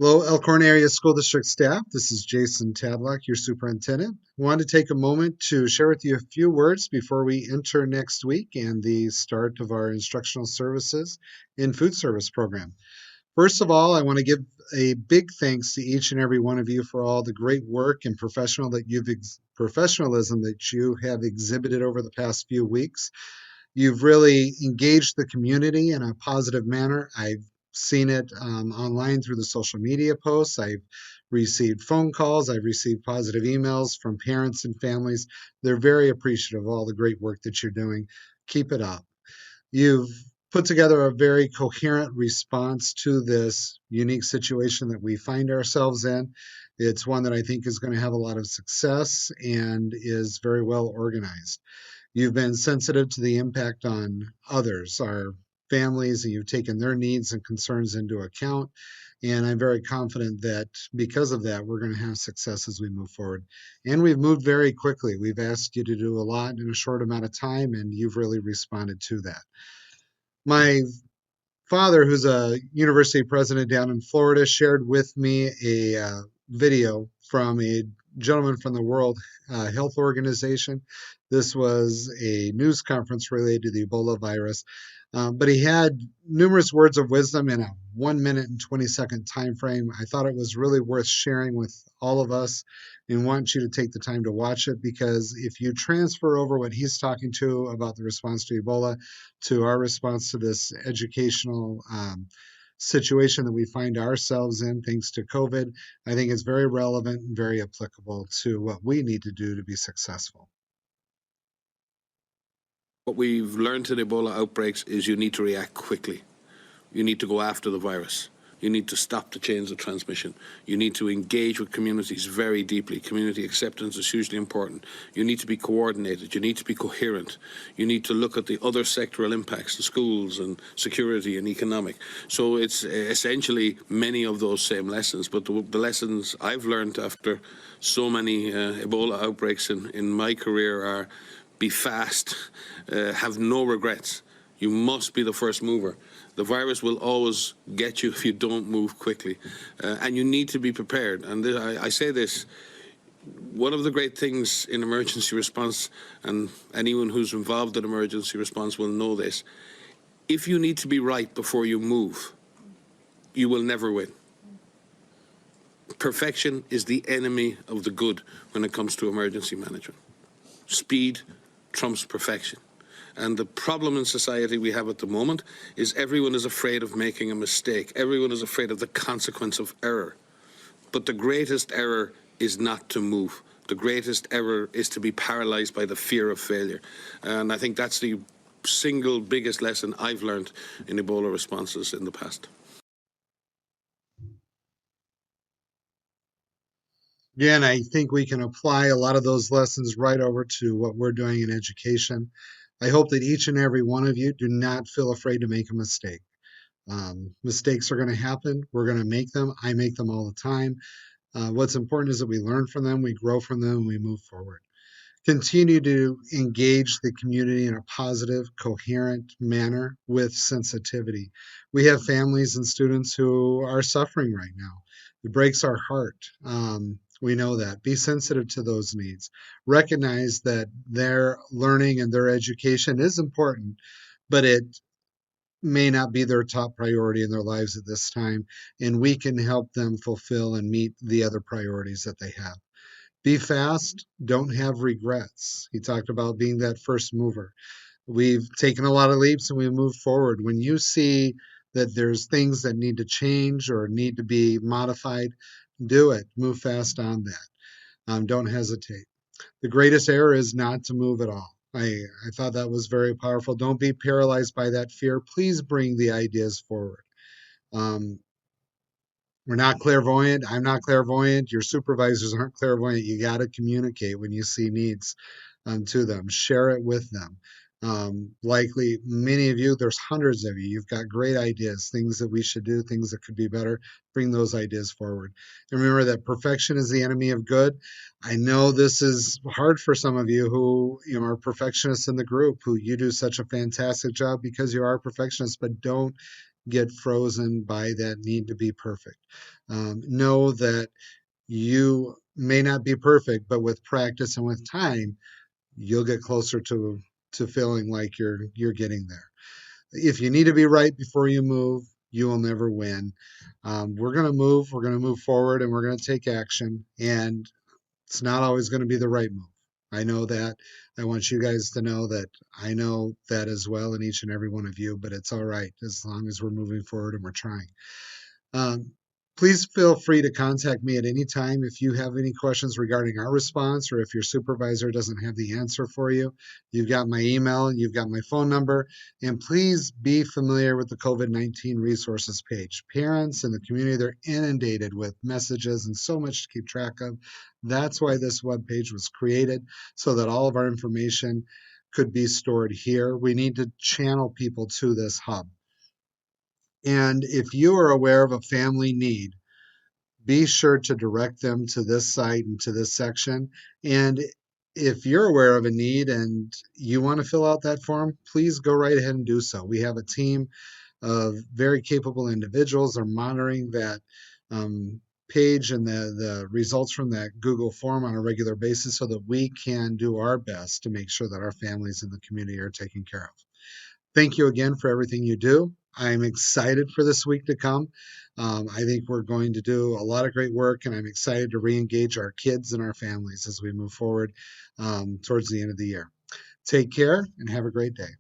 Hello, Elkhorn Area School District staff. This is Jason Tadlock, your superintendent. I wanted to take a moment to share with you a few words before we enter next week and the start of our instructional services in food service program. First of all, I want to give a big thanks to each and every one of you for all the great work and professionalism that you have exhibited over the past few weeks. You've really engaged the community in a positive manner. I've seen it online through the social media posts. I've received phone calls. I've received positive emails from parents and families. They're very appreciative of all the great work that you're doing. Keep it up. You've put together a very coherent response to this unique situation that we find ourselves in. It's one that I think is going to have a lot of success and is very well organized. You've been sensitive to the impact on others, our families, and you've taken their needs and concerns into account. And I'm very confident that because of that, we're going to have success as we move forward. And we've moved very quickly. We've asked you to do a lot in a short amount of time, and you've really responded to that. My father, who's a university president down in Florida, shared with me a video from a gentleman from the World Health Organization. This was a news conference related to the Ebola virus, but he had numerous words of wisdom in a 1 minute and 20-second time frame. I thought it was really worth sharing with all of us and want you to take the time to watch it, because if you transfer over what he's talking to about the response to Ebola to our response to this educational situation that we find ourselves in thanks to COVID, I think it's very relevant and very applicable to what we need to do to be successful. What we've learned in Ebola outbreaks is you need to react quickly. You need to go after the virus. You need to stop the chains of transmission. You need to engage with communities very deeply. Community acceptance is hugely important. You need to be coordinated. You need to be coherent. You need to look at the other sectoral impacts, the schools and security and economic. So it's essentially many of those same lessons. But the lessons I've learned after so many Ebola outbreaks in my career are: be fast, have no regrets. You must be the first mover. The virus will always get you if you don't move quickly. And you need to be prepared. And I say this, one of the great things in emergency response, and anyone who's involved in emergency response will know this, if you need to be right before you move, you will never win. Perfection is the enemy of the good when it comes to emergency management. Speed trumps perfection. And the problem in society we have at the moment is everyone is afraid of making a mistake. Everyone is afraid of the consequence of error. But the greatest error is not to move. The greatest error is to be paralyzed by the fear of failure. And I think that's the single biggest lesson I've learned in Ebola responses in the past. Again, I think we can apply a lot of those lessons right over to what we're doing in education. I hope that each and every one of you do not feel afraid to make a mistake. Mistakes are going to happen. We're going to make them. I make them all the time. What's important is that we learn from them, we grow from them, and we move forward. Continue to engage the community in a positive, coherent manner with sensitivity. We have families and students who are suffering right now. It breaks our heart. We know that. Be sensitive to those needs. Recognize that their learning and their education is important, but it may not be their top priority in their lives at this time, and we can help them fulfill and meet the other priorities that they have. Be fast, don't have regrets. He talked about being that first mover. We've taken a lot of leaps and we move forward. When you see that there's things that need to change or need to be modified, do it. Move fast on that. Don't hesitate. The greatest error is not to move at all. I thought that was very powerful. Don't be paralyzed by that fear. Please bring the ideas forward. Um, we're not clairvoyant. I'm not clairvoyant. Your supervisors aren't clairvoyant. You got to communicate when you see needs to them. Share it with them. Likely, many of you, there's hundreds of you, you've got great ideas, things that we should do, things that could be better. Bring those ideas forward. And remember that perfection is the enemy of good. I know this is hard for some of you who are perfectionists in the group, who you do such a fantastic job because you are perfectionists, but don't get frozen by that need to be perfect. Know that you may not be perfect, but with practice and with time, you'll get closer to feeling like you're getting there. If you need to be right before you move, you will never win. We're going to move. We're going to move forward, and we're going to take action. And it's not always going to be the right move. I know that. I want you guys to know that I know that as well in each and every one of you, but it's all right as long as we're moving forward and we're trying. Um, please feel free to contact me at any time if you have any questions regarding our response or if your supervisor doesn't have the answer for you. You've got my email, you've got my phone number, and please be familiar with the COVID-19 resources page. Parents in the community, they're inundated with messages and so much to keep track of. That's why this web page was created, so that all of our information could be stored here. We need to channel people to this hub. And if you are aware of a family need, be sure to direct them to this site and to this section. And if you're aware of a need and you want to fill out that form, please go right ahead and do so. We have a team of very capable individuals are monitoring that page and the results from that Google form on a regular basis so that we can do our best to make sure that our families in the community are taken care of. Thank you again for everything you do. I'm excited for this week to come. I think we're going to do a lot of great work, and I'm excited to re-engage our kids and our families as we move forward towards the end of the year. Take care and have a great day.